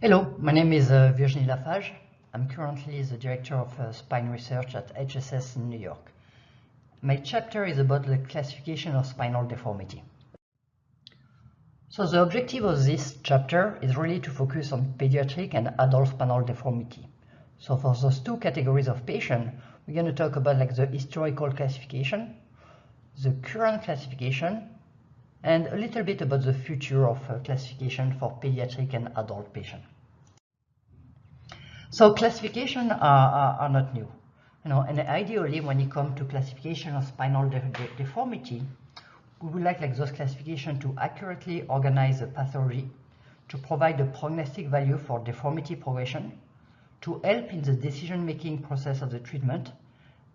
Hello, my name is Virginie Lafage. I'm currently the Director of Spine Research at HSS in New York. My chapter is about the classification of spinal deformity. So the objective of this chapter is really to focus on pediatric and adult spinal deformity. So for those two categories of patients, we're going to talk about the historical classification, the current classification, and a little bit about the future of classification for pediatric and adult patients. So classification are not new, and ideally when it comes to classification of spinal deformity, we would like those classifications to accurately organize the pathology, to provide a prognostic value for deformity progression, to help in the decision-making process of the treatment,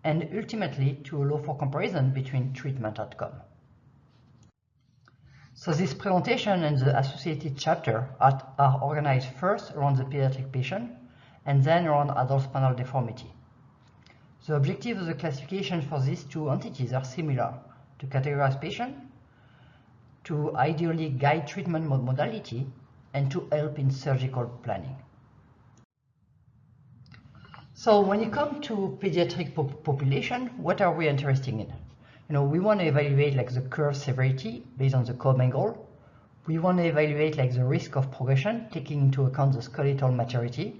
and ultimately to allow for comparison between treatment outcome. So this presentation and the associated chapter are organized first around the pediatric patient and then around adult spinal deformity. The objective of the classification for these two entities are similar: to categorize patients, to ideally guide treatment modality, and to help in surgical planning. So when it comes to pediatric population, what are we interested in? We want to evaluate the curve severity based on the comb angle. We want to evaluate the risk of progression, taking into account the skeletal maturity.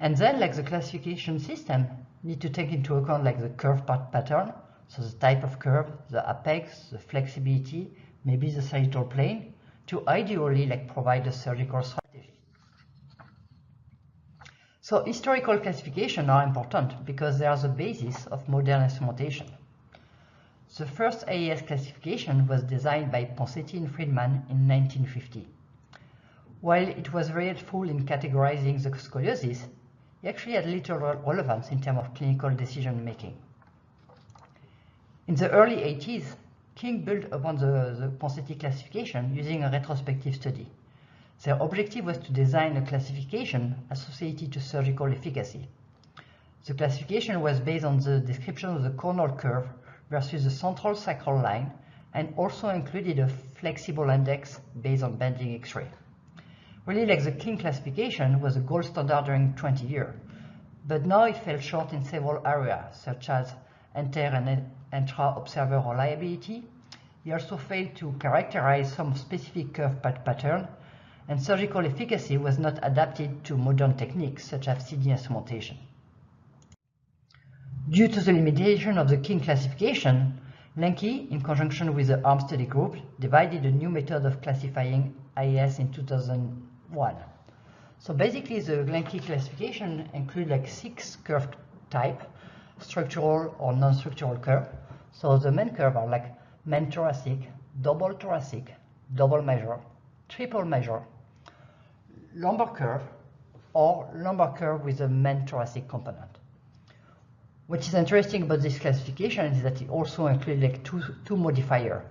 And then the classification system need to take into account the curve pattern, so the type of curve, the apex, the flexibility, maybe the sagittal plane, to ideally provide a surgical strategy. So historical classification are important because they are the basis of modern instrumentation. The first AES classification was designed by Ponseti and Friedman in 1950. While it was very helpful in categorizing the scoliosis, it actually had little relevance in terms of clinical decision making. In the early 80s, King built upon the Ponseti classification using a retrospective study. Their objective was to design a classification associated to surgical efficacy. The classification was based on the description of the corneal curve versus the central sacral line, and also included a flexible index based on bending X-ray. Really, the King classification was a gold standard during 20 years, but now it fell short in several areas, such as inter and intra-observer reliability. It also failed to characterize some specific curve pattern, and surgical efficacy was not adapted to modern techniques, such as CD instrumentation. Due to the limitation of the King classification, Lenke, in conjunction with the ARM study group, divided a new method of classifying AES in 2001. So basically, the Lenke classification includes 6 curve types, structural or non-structural curve. So the main curve are main thoracic, double major, triple major, lumbar curve, or lumbar curve with a main thoracic component. What is interesting about this classification is that it also includes two modifiers.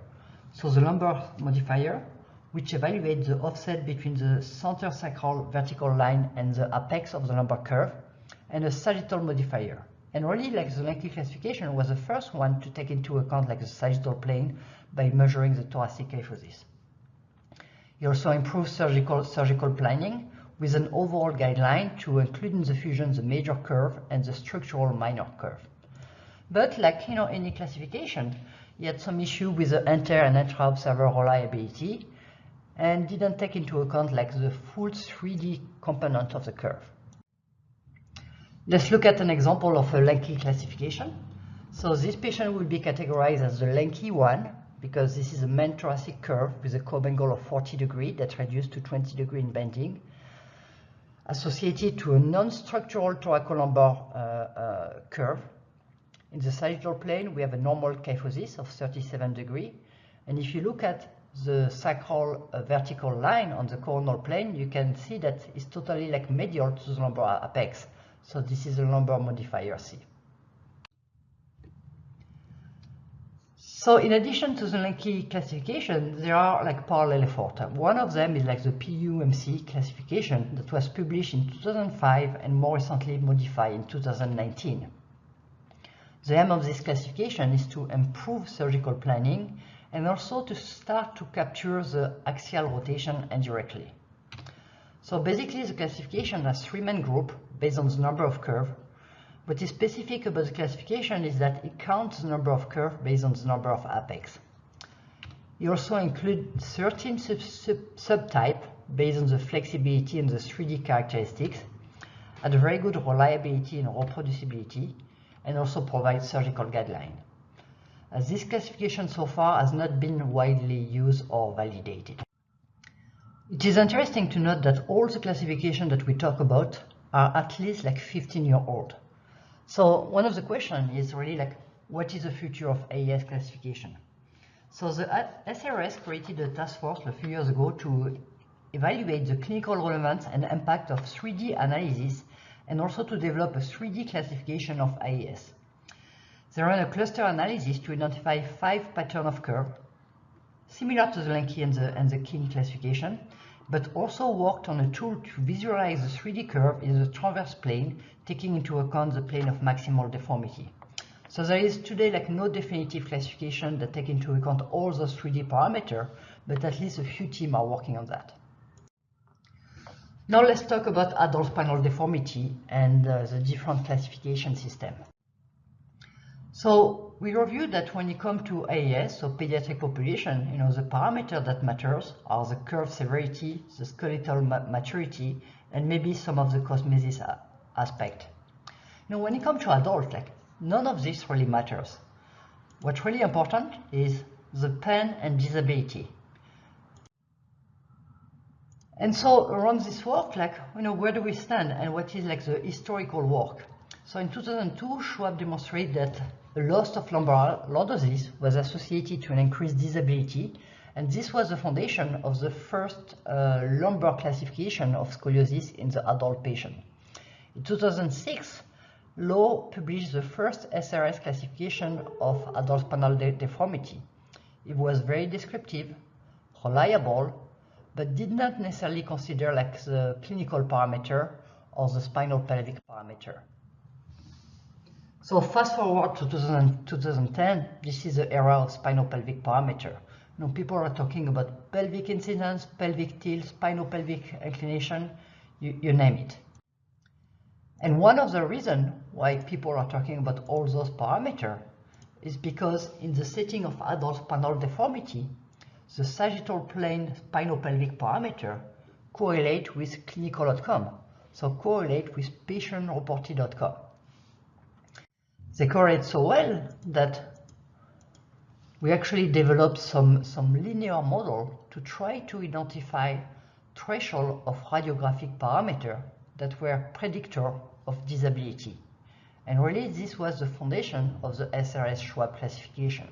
So the lumbar modifier, which evaluates the offset between the center sacral vertical line and the apex of the lumbar curve, and a sagittal modifier. And really, the Lenke classification was the first one to take into account the sagittal plane by measuring the thoracic kyphosis. It also improved surgical planning with an overall guideline to include in the fusion the major curve and the structural minor curve. But any classification, it had some issue with the inter and intra-observer reliability and didn't take into account the full 3D component of the curve. Let's look at an example of a Lenke classification. So this patient will be categorized as the Lenke 1 because this is a main thoracic curve with a comb angle of 40 degrees that reduced to 20 degrees in bending, associated to a non-structural thoracolumbar curve. In the sagittal plane, we have a normal kyphosis of 37 degrees. And if you look at the sacral vertical line on the coronal plane, you can see that it's totally medial to the lumbar apex. So this is a lumbar modifier C. So in addition to the Lenke classification, there are parallel efforts. One of them is the PUMC classification that was published in 2005 and more recently modified in 2019. The aim of this classification is to improve surgical planning and also to start to capture the axial rotation indirectly. So basically the classification has three main groups based on the number of curves. What is specific about the classification is that it counts the number of curves based on the number of apex. It also includes 13 subtypes based on the flexibility and the 3D characteristics, at a very good reliability and reproducibility, and also provides surgical guidelines. As this classification so far has not been widely used or validated. It is interesting to note that all the classifications that we talk about are at least like 15-year-old. So one of the questions is really like, what is the future of AES classification? So the SRS created a task force a few years ago to evaluate the clinical relevance and impact of 3D analysis and also to develop a 3D classification of AES. They ran a cluster analysis to identify 5 patterns of curve, similar to the Lenki and the King classification, but also worked on a tool to visualize the 3D curve in the transverse plane, taking into account the plane of maximal deformity. So there is today like no definitive classification that take into account all those 3D parameters, but at least a few teams are working on that. Now let's talk about adult spinal deformity and the different classification systems. So we reviewed that when it comes to AES, so pediatric population, the parameters that matters are the curve severity, the skeletal maturity, and maybe some of the cosmesis aspect. When it comes to adults, like none of this really matters. What's really important is the pain and disability. And so around this work, where do we stand and what is like the historical work? So in 2002, Schwab demonstrated that a loss of lumbar lordosis was associated to an increased disability, and this was the foundation of the first lumbar classification of scoliosis in the adult patient. In 2006, Lowe published the first SRS classification of adult spinal deformity. It was very descriptive, reliable, but did not necessarily consider like the clinical parameter or the spinal pelvic parameter. So fast forward to 2010, this is the era of spinal pelvic parameter. People are talking about pelvic incidence, pelvic tilt, spinal pelvic inclination, you name it. And one of the reasons why people are talking about all those parameters is because in the setting of adult spinal deformity, the sagittal plane spinal pelvic parameter correlate with clinical outcome, so correlate with patient-reported outcome. They correlate so well that we actually developed some linear model to try to identify threshold of radiographic parameter that were predictor of disability. And really this was the foundation of the SRS Schwab classification.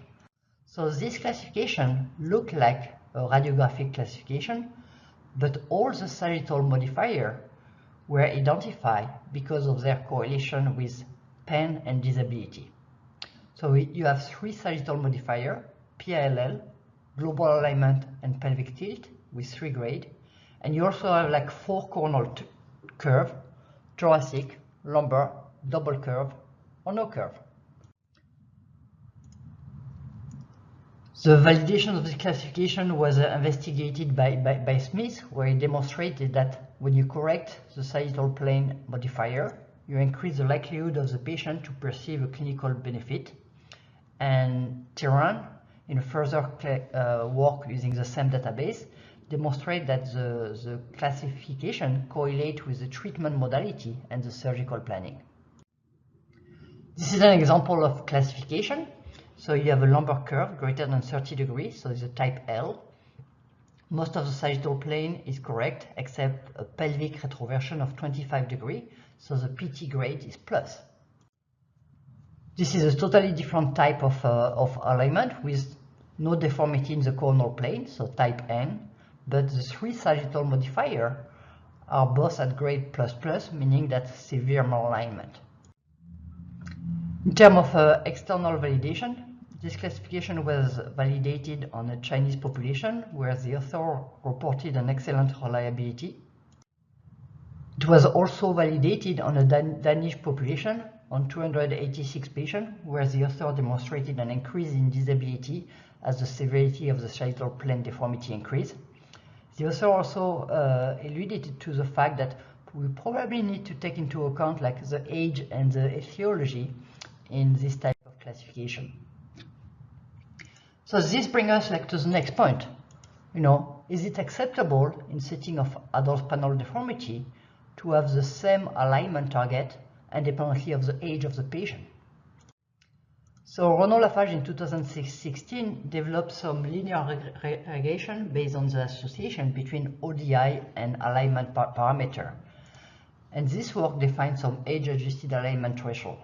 So this classification looked like a radiographic classification, but all the sagittal modifiers were identified because of their correlation with pain and disability. So you have 3 sagittal modifiers, PILL, global alignment, and pelvic tilt with 3 grades. And you also have like 4 coronal curve, thoracic, lumbar, double curve, or no curve. The validation of this classification was investigated by Smith, where he demonstrated that when you correct the sagittal plane modifier, you increase the likelihood of the patient to perceive a clinical benefit. And Tehran, in a further work using the same database, demonstrate that the classification correlates with the treatment modality and the surgical planning. This is an example of classification. So you have a lumbar curve greater than 30 degrees, so it's a type L. Most of the sagittal plane is correct, except a pelvic retroversion of 25 degrees, so the PT grade is plus. This is a totally different type of alignment with no deformity in the coronal plane, so type N, but the 3 sagittal modifiers are both at grade plus, meaning that severe malalignment. In terms of external validation, this classification was validated on a Chinese population where the author reported an excellent reliability. It was also validated on a Danish population on 286 patients where the author demonstrated an increase in disability as the severity of the sagittal plane deformity increased. The author also alluded to the fact that we probably need to take into account like the age and the etiology in this type of classification. So this brings us like to the next point. Is it acceptable in setting of adult spinal deformity to have the same alignment target independently of the age of the patient? So Renaud Lafarge in 2016 developed some linear regression based on the association between ODI and alignment parameter. And this work defines some age-adjusted alignment threshold.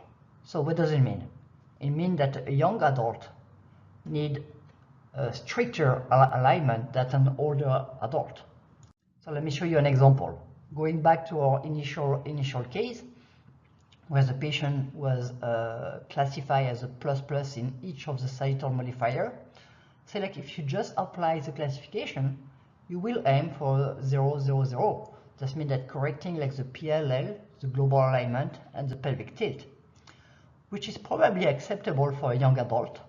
So what does it mean? It means that a young adult needs a stricter alignment than an older adult. So let me show you an example. Going back to our initial case, where the patient was classified as a ++ in each of the sagittal modifier. Say like if you just apply the classification, you will aim for 0, 0, 0. That means that correcting like the PLL, the global alignment, and the pelvic tilt, which is probably acceptable for a young adult.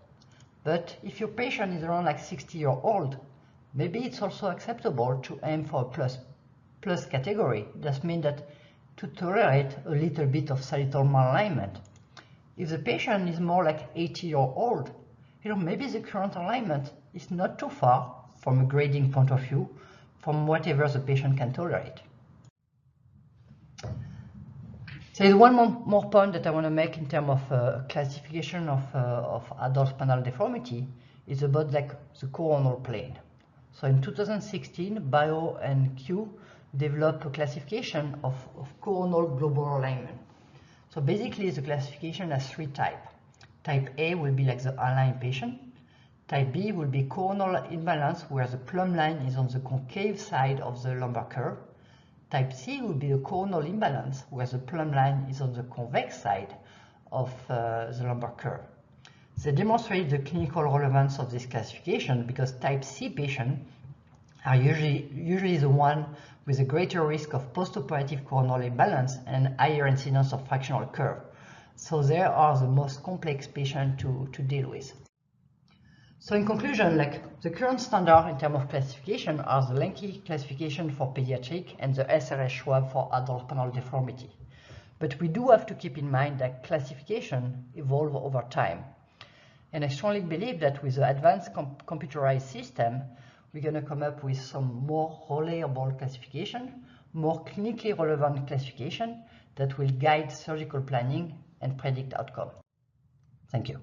But if your patient is around like 60-year-old, maybe it's also acceptable to aim for a plus category. That means that to tolerate a little bit of sagittal malalignment. If the patient is more like 80-year-old, maybe the current alignment is not too far from a grading point of view from whatever the patient can tolerate. So there's one more point that I want to make in terms of classification of adult spinal deformity is about like the coronal plane. So in 2016, Bio and Q developed a classification of coronal global alignment. So basically the classification has 3 types. Type A will be like the aligned patient. Type B will be coronal imbalance where the plumb line is on the concave side of the lumbar curve. Type C will be a coronal imbalance where the plumb line is on the convex side of the lumbar curve. They demonstrate the clinical relevance of this classification because type C patients are usually the one with a greater risk of postoperative coronal imbalance and higher incidence of fractional curve. So they are the most complex patient to deal with. So in conclusion, like the current standard in terms of classification are the Lenke classification for pediatric and the SRS Schwab for adult spinal deformity. But we do have to keep in mind that classification evolves over time. And I strongly believe that with the advanced computerized system, we're going to come up with some more reliable classification, more clinically relevant classification that will guide surgical planning and predict outcome. Thank you.